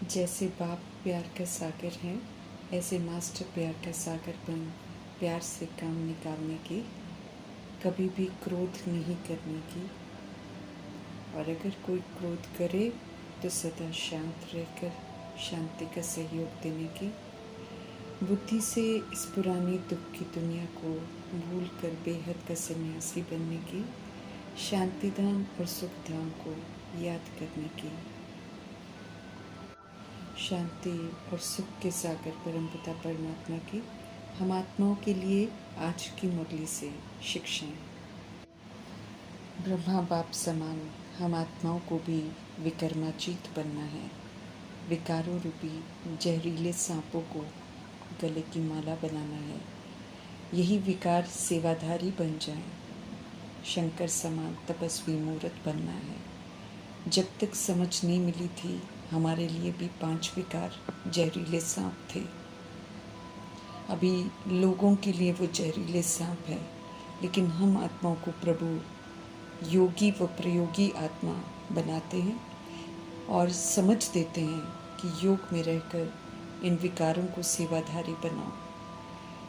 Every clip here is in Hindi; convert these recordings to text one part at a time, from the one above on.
जैसे बाप प्यार का सागर है, ऐसे मास्टर प्यार का सागर बन प्यार से काम निकालने की, कभी भी क्रोध नहीं करने की। और अगर कोई क्रोध करे तो सदा शांत रहकर शांति का सहयोग देने की, बुद्धि से इस पुरानी दुख की दुनिया को भूल कर बेहद का सन्यासी बनने की, शांति धाम और सुख धाम को याद करने की। शांति और सुख के सागर परमपिता परमात्मा की हम आत्माओं के लिए आज की मुरली से शिक्षाएं। ब्रह्मा बाप समान हम आत्माओं को भी विकर्माचीत बनना है। विकारों रूपी जहरीले सांपों को गले की माला बनाना है। यही विकार सेवाधारी बन जाएं। शंकर समान तपस्वी मूर्त बनना है। जब तक समझ नहीं मिली थी, हमारे लिए भी 5 विकार जहरीले सांप थे। अभी लोगों के लिए वो जहरीले सांप है, लेकिन हम आत्माओं को प्रभु योगी व प्रयोगी आत्मा बनाते हैं और समझ देते हैं कि योग में रहकर इन विकारों को सेवाधारी बनाओ,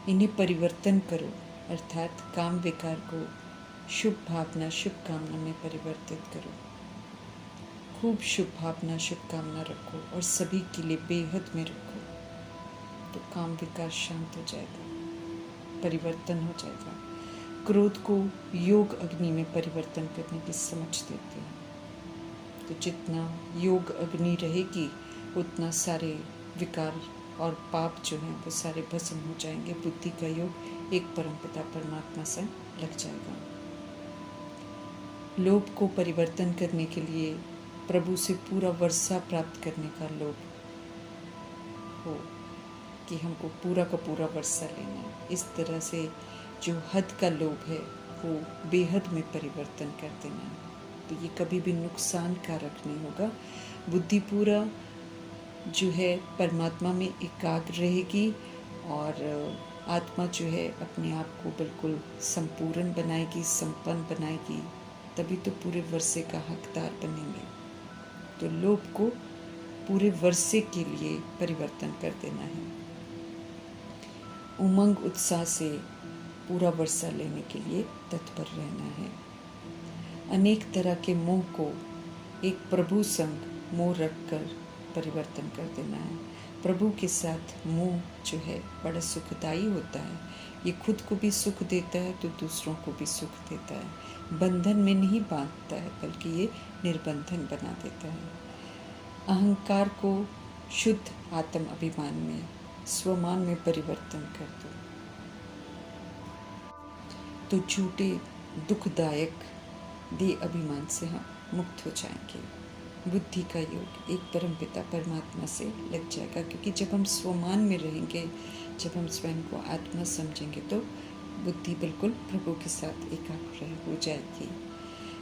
इन्हें परिवर्तन करो, अर्थात काम विकार को शुभ भावना शुभकामना में परिवर्तित करो। खूब शुभ भावना शुभकामना रखो और सभी के लिए बेहद में रखो, तो काम विकार शांत हो जाएगा, परिवर्तन हो जाएगा। क्रोध को योग अग्नि में परिवर्तन करने की समझ देते हैं। तो जितना योग अग्नि रहेगी, उतना सारे विकार और पाप जो हैं वो सारे भस्म हो जाएंगे। बुद्धि का योग एक परमपिता परमात्मा से लग जाएगा। लोभ को परिवर्तन करने के लिए प्रभु से पूरा वर्षा प्राप्त करने का लोभ हो कि हमको पूरा का पूरा वर्षा लेना है। इस तरह से जो हद का लोभ है वो बेहद में परिवर्तन कर देना है। तो ये कभी भी नुकसान कारक नहीं होगा। बुद्धि पूरा जो है परमात्मा में एकाग्र रहेगी और आत्मा जो है अपने आप को बिल्कुल संपूर्ण बनाएगी, संपन्न बनाएगी, तभी तो पूरे वर्षे का हकदार बनेंगे। तो लोभ को पूरे वर्षे के लिए परिवर्तन कर देना है। उमंग उत्साह से पूरा वर्षा लेने के लिए तत्पर रहना है। अनेक तरह के मोह को एक प्रभु संग मोह रखकर परिवर्तन कर देना है। प्रभु के साथ मोह जो है बड़ा सुखदायी होता है। ये खुद को भी सुख देता है तो दूसरों को भी सुख देता है। बंधन में नहीं बांधता है, बल्कि ये निर्बंधन बना देता है। अहंकार को शुद्ध आत्म अभिमान में, स्वमान में परिवर्तन कर दो, तो झूठे दुखदायक देह अभिमान से हम मुक्त हो जाएंगे। बुद्धि का योग एक परमपिता परमात्मा से लग जाएगा, क्योंकि जब हम स्वमान में रहेंगे, जब हम स्वयं को आत्मा समझेंगे, तो बुद्धि बिल्कुल प्रभु के साथ एकाग्र हो जाएगी।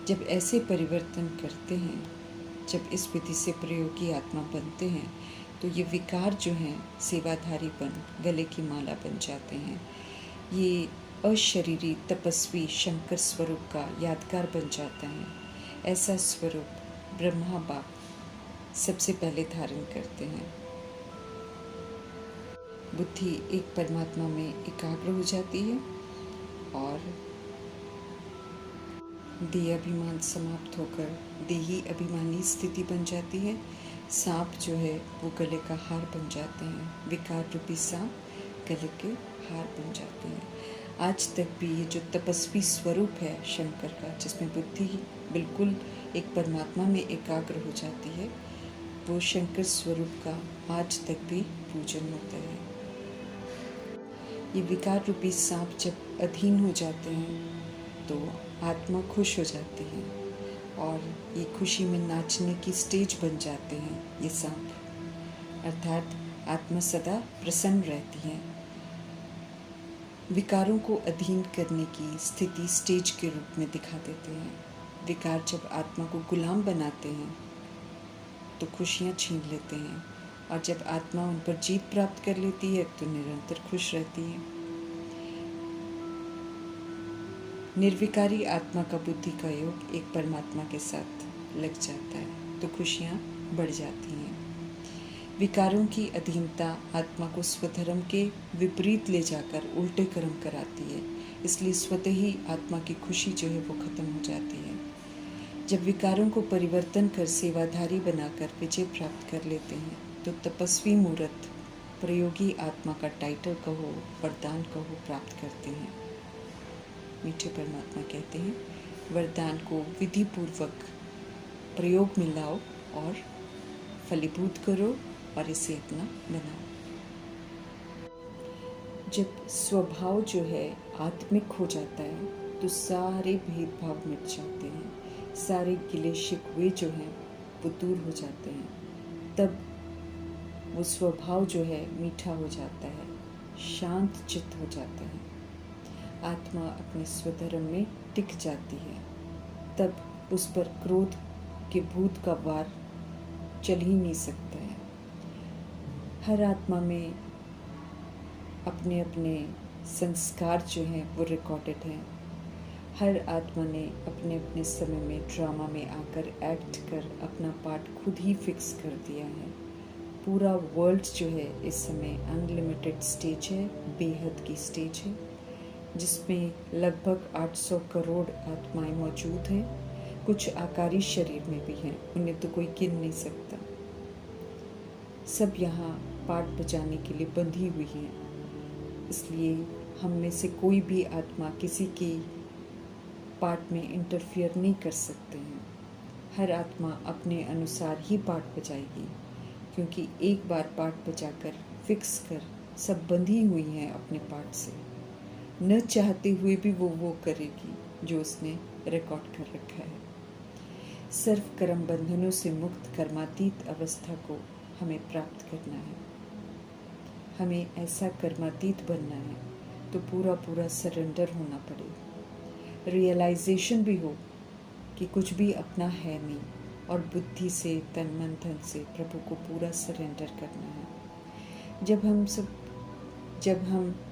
जब ऐसे परिवर्तन करते हैं, जब इस विधि से प्रयोगी आत्मा बनते हैं, तो ये विकार जो हैं सेवाधारी बन गले की माला बन जाते हैं। ये अशरीरी तपस्वी शंकर स्वरूप का यादगार बन जाता है। ऐसा स्वरूप ब्रह्मा बाप सबसे पहले धारण करते हैं। बुद्धि एक परमात्मा में एकाग्र हो जाती है और देह अभिमान समाप्त होकर देही अभिमानी स्थिति बन जाती है। सांप जो है वो गले का हार बन जाते हैं। विकार रूपी सांप गले के हार बन जाते हैं। आज तक भी ये जो तपस्वी स्वरूप है शंकर का, जिसमें बुद्धि बिल्कुल एक परमात्मा में एकाग्र हो जाती है, वो शंकर स्वरूप का आज तक भी पूजन होता है। ये विकार रूपी सांप जब अधीन हो जाते हैं तो आत्मा खुश हो जाती है और ये खुशी में नाचने की स्टेज बन जाते हैं ये सांप, अर्थात आत्मा सदा प्रसन्न रहती है। विकारों को अधीन करने की स्थिति स्टेज के रूप में दिखा देते हैं। विकार जब आत्मा को गुलाम बनाते हैं तो खुशियाँ छीन लेते हैं, और जब आत्मा उन पर जीत प्राप्त कर लेती है तो निरंतर खुश रहती है। निर्विकारी आत्मा का बुद्धि का योग एक परमात्मा के साथ लग जाता है तो खुशियाँ बढ़ जाती हैं। विकारों की अधीनता आत्मा को स्वधर्म के विपरीत ले जाकर उल्टे कर्म कराती है, इसलिए स्वतः ही आत्मा की खुशी जो है वो खत्म हो जाती है। जब विकारों को परिवर्तन कर सेवाधारी बनाकर विजय प्राप्त कर लेते हैं तो तपस्वी मूर्त प्रयोगी आत्मा का टाइटल कहो, वरदान कहो, प्राप्त करते हैं। मीठे परमात्मा कहते हैं, वरदान को विधि पूर्वक प्रयोग में लाओ और फलीभूत करो और इसे अपना बनाओ। जब स्वभाव जो है आत्मिक हो जाता है तो सारे भेदभाव मिट जाते हैं, सारे गिले शिकवे जो हैं वो दूर हो जाते हैं। तब वो स्वभाव जो है मीठा हो जाता है, शांत चित्त हो जाता है, आत्मा अपने स्वधर्म में टिक जाती है। तब उस पर क्रोध के भूत का वार चल ही नहीं सकता है। हर आत्मा में अपने अपने संस्कार जो हैं वो रिकॉर्डेड हैं। हर आत्मा ने अपने अपने समय में ड्रामा में आकर एक्ट कर अपना पार्ट खुद ही फिक्स कर दिया है। पूरा वर्ल्ड जो है इस समय अनलिमिटेड स्टेज है, बेहद की स्टेज है, जिसमें लगभग 800 करोड़ आत्माएं मौजूद हैं। कुछ आकारी शरीर में भी हैं, उन्हें तो कोई गिन नहीं सकता। सब यहाँ पार्ट बजाने के लिए बंधी हुई हैं, इसलिए हम में से कोई भी आत्मा किसी की पार्ट में इंटरफियर नहीं कर सकते हैं। हर आत्मा अपने अनुसार ही पार्ट बजाएगी, क्योंकि एक बार पार्ट बजाकर फिक्स कर सब बंधी हुई हैं अपने पार्ट से। न चाहते हुए भी वो करेगी जो उसने रिकॉर्ड कर रखा है। सर्व कर्म बंधनों से मुक्त कर्मातीत अवस्था को हमें प्राप्त करना है। हमें ऐसा कर्मातीत बनना है तो पूरा पूरा सरेंडर होना पड़े, रियलाइजेशन भी हो कि कुछ भी अपना है नहीं, और बुद्धि से तन मन धन से प्रभु को पूरा सरेंडर करना है। जब हम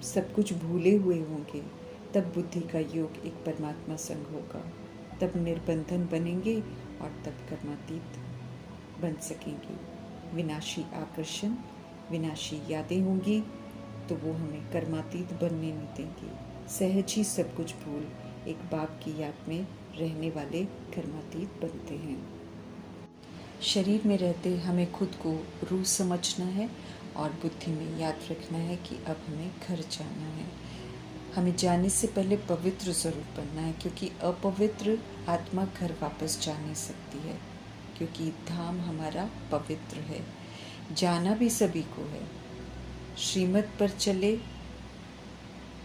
सब कुछ भूले हुए होंगे तब बुद्धि का योग एक परमात्मा संग होगा, तब निर्बंधन बनेंगे और तब कर्मातीत बन सकेंगे। विनाशी आकर्षण, विनाशी यादें होंगी तो वो हमें कर्मातीत बनने नहीं देंगी। सहज ही सब कुछ भूल एक बाप की याद में रहने वाले कर्मातीत बनते हैं। शरीर में रहते हमें खुद को रूह समझना है और बुद्धि में याद रखना है कि अब हमें घर जाना है। हमें जाने से पहले पवित्र ज़रूर बनना है, क्योंकि अपवित्र आत्मा घर वापस जा नहीं सकती है, क्योंकि धाम हमारा पवित्र है। जाना भी सभी को है। श्रीमत पर चले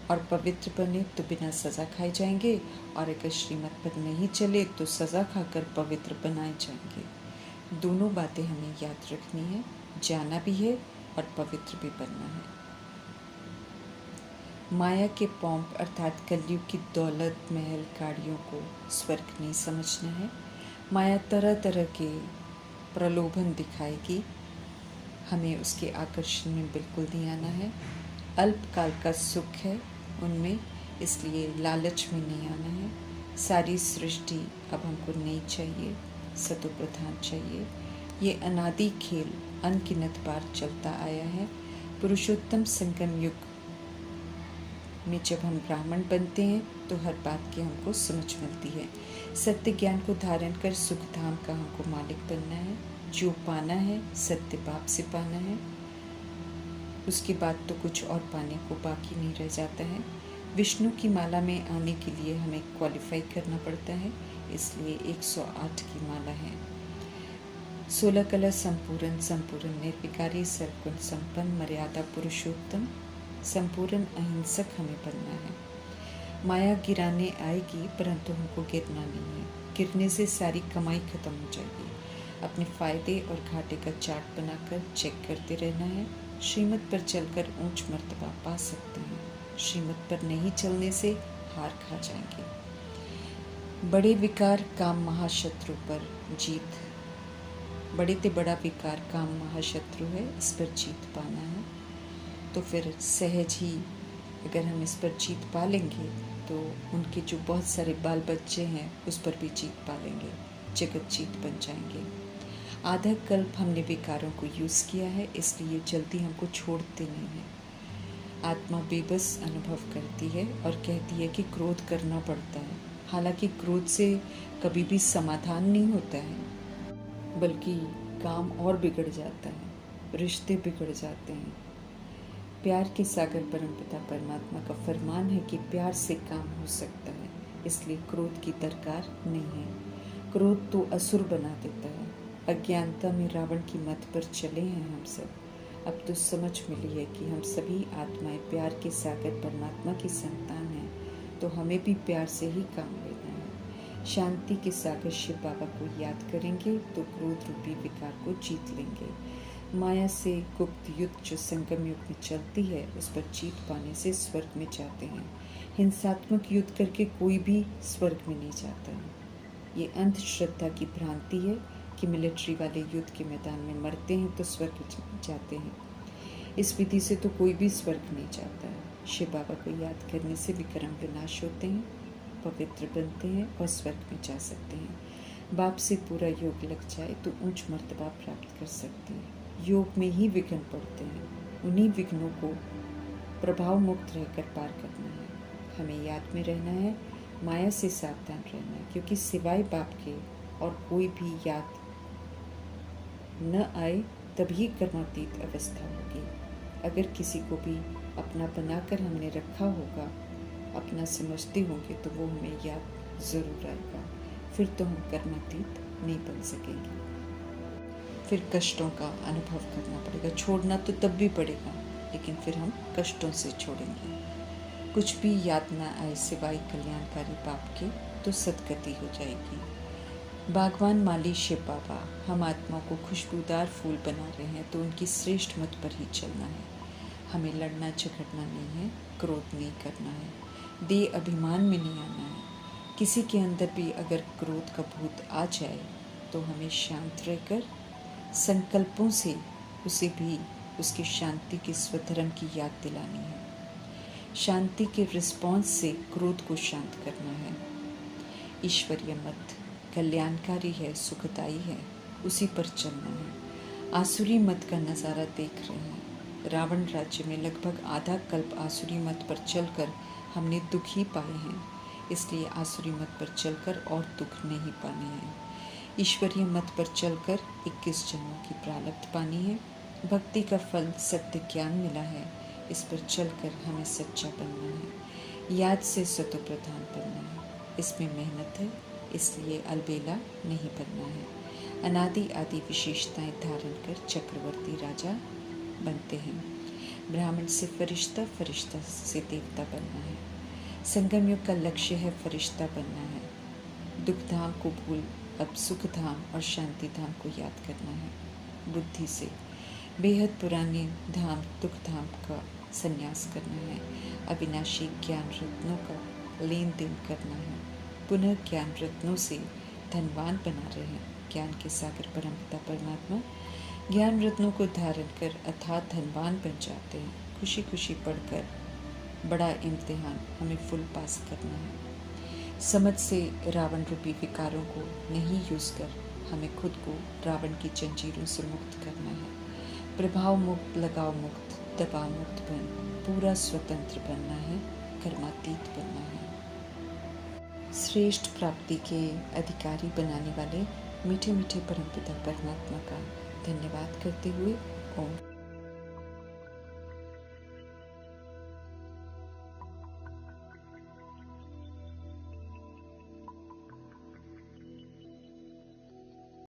और पवित्र बने तो बिना सज़ा खाए जाएंगे, और अगर श्रीमत पर नहीं चले तो सज़ा खाकर पवित्र बनाए जाएंगे। दोनों बातें हमें याद रखनी है, जाना भी है और पवित्र भी बनना है। माया के पौंप अर्थात कलयुग की दौलत, महल, गाड़ियों को स्वर्ग नहीं समझना है। माया तरह तरह के प्रलोभन दिखाएगी, हमें उसके आकर्षण में बिल्कुल नहीं आना है। अल्पकाल का सुख है उनमें, इसलिए लालच में नहीं आना है। सारी सृष्टि अब हमको नहीं चाहिए, सतो प्रधान चाहिए। ये अनादि खेल अनगिनत बार चलता आया है। पुरुषोत्तम संगम युग में जब हम ब्राह्मण बनते हैं तो हर बात की हमको समझ मिलती है। सत्य ज्ञान को धारण कर सुख धाम का हमको मालिक बनना है। जो पाना है सत्य बाप से पाना है, उसके बाद तो कुछ और पाने को बाकी नहीं रह जाता है। विष्णु की माला में आने के लिए हमें क्वालिफाई करना पड़ता है, इसलिए 108 की माला है। 16 कला संपूर्ण, संपूर्ण निर्विकारी, सर्वगुण संपन्न, मर्यादा पुरुषोत्तम, संपूर्ण अहिंसक हमें बनना है। माया गिराने आएगी परंतु हमको गिरना नहीं है। गिरने से सारी कमाई खत्म हो जाएगी। अपने फ़ायदे और घाटे का चार्ट बनाकर चेक करते रहना है। श्रीमत पर चलकर ऊंच मर्तबा पा सकते हैं, श्रीमत पर नहीं चलने से हार खा जाएंगे। बड़े विकार काम महाशत्रु पर जीत, बड़े ते बड़ा विकार काम महाशत्रु है, इस पर जीत पाना है। तो फिर सहज ही अगर हम इस पर जीत पा लेंगे तो उनके जो बहुत सारे बाल बच्चे हैं उस पर भी जीत पा लेंगे, जगत जीत बन जाएंगे। आधा कल्प हमने विकारों को यूज़ किया है, इसलिए जल्दी हमको छोड़ते नहीं हैं। आत्मा बेबस अनुभव करती है और कहती है कि क्रोध करना पड़ता है, हालांकि क्रोध से कभी भी समाधान नहीं होता है, बल्कि काम और बिगड़ जाता है, रिश्ते बिगड़ जाते हैं। प्यार के सागर परमपिता परमात्मा का फरमान है कि प्यार से काम हो सकता है, इसलिए क्रोध की दरकार नहीं है। क्रोध तो असुर बना देता है। अज्ञानता में रावण की मत पर चले हैं हम सब। अब तो समझ मिली है कि हम सभी आत्माएं प्यार के सागर परमात्मा की संतान हैं, तो हमें भी प्यार से ही काम लेना है। शांति के सागर शिव बाबा को याद करेंगे तो क्रोध रूपी विकार को जीत लेंगे। माया से गुप्त युद्ध जो संगम युग में चलती है, उस पर जीत पाने से स्वर्ग में जाते हैं। हिंसात्मक युद्ध करके कोई भी स्वर्ग में नहीं जाता है। ये अंधश्रद्धा की भ्रांति है कि मिलिट्री वाले युद्ध के मैदान में मरते हैं तो स्वर्ग जाते हैं। इस विधि से तो कोई भी स्वर्ग नहीं जाता है। शिव बाबा को याद करने से विक्रम विनाश होते हैं, पवित्र बनते हैं और स्वर्ग में जा सकते हैं। बाप से पूरा योग लग जाए तो उच्च मर्तबा प्राप्त कर सकते हैं। योग में ही विघ्न पड़ते हैं, उन्हीं विघ्नों को प्रभाव मुक्त रहकर पार करना है। हमें याद में रहना है, माया से सावधान रहना है, क्योंकि सिवाय बाप के और कोई भी याद न आए तभी कर्मातीत अवस्था होगी। अगर किसी को भी अपना बनाकर हमने रखा होगा, अपना समझते होंगे, तो वो हमें याद ज़रूर आएगा। फिर तो हम कर्मातीत नहीं बन सकेंगे, फिर कष्टों का अनुभव करना पड़ेगा। छोड़ना तो तब भी पड़ेगा, लेकिन फिर हम कष्टों से छोड़ेंगे। कुछ भी याद ना आए सिवाय कल्याणकारी बाप के, तो सदगति हो जाएगी। बागवान माली शिव बाबा हम आत्मा को खुशबूदार फूल बना रहे हैं, तो उनकी श्रेष्ठ मत पर ही चलना है। हमें लड़ना झगड़ना नहीं है, क्रोध नहीं करना है, दे अभिमान में नहीं आना है। किसी के अंदर भी अगर क्रोध का भूत आ जाए तो हमें शांत रहकर संकल्पों से उसे भी उसकी शांति के स्वधर्म की याद दिलानी है। शांति के रिस्पॉन्स से क्रोध को शांत करना है। ईश्वरीय मत कल्याणकारी है, सुखदायी है, उसी पर चलना है। आसुरी मत का नज़ारा देख रहे हैं। रावण राज्य में लगभग आधा कल्प आसुरी मत पर चलकर हमने दुख ही पाए हैं, इसलिए आसुरी मत पर चलकर और दुख नहीं पाने हैं। ईश्वरीय मत पर चलकर 21 जन्मों की प्रारब्ध पानी है। भक्ति का फल सत्य ज्ञान मिला है, इस पर चलकर हमें सच्चा बनना है। याद से सतो प्रधान बनना है, इसमें मेहनत है, इसलिए अलबेला नहीं बनना है। अनादि आदि विशेषताएं धारण कर चक्रवर्ती राजा बनते हैं। ब्राह्मण से फरिश्ता, फरिश्ता से देवता बनना है। संगम युग का लक्ष्य है फरिश्ता बनना है। दुख धाम को भूल अब सुख धाम और शांति धाम को याद करना है। बुद्धि से बेहद पुराने धाम दुख धाम का संन्यास करना है। अविनाशी ज्ञान रत्नों का लेन देन करना है। पुनः ज्ञान रत्नों से धनवान बना रहे हैं। ज्ञान के सागर परमपिता परमात्मा ज्ञान रत्नों को धारण कर अर्थात धनवान बन जाते हैं। खुशी खुशी पढ़कर बड़ा इम्तिहान हमें फुल पास करना है। समझ से रावण रूपी विकारों को नहीं यूज़ कर हमें खुद को रावण की जंजीरों से मुक्त करना है। प्रभाव मुक्त, लगाव मुक्त, दबाव मुक्त बन पूरा स्वतंत्र बनना है, कर्मातीत बनना है। श्रेष्ठ प्राप्ति के अधिकारी बनाने वाले मीठे मीठे परमपिता परमात्मा का धन्यवाद करते हुए ओम।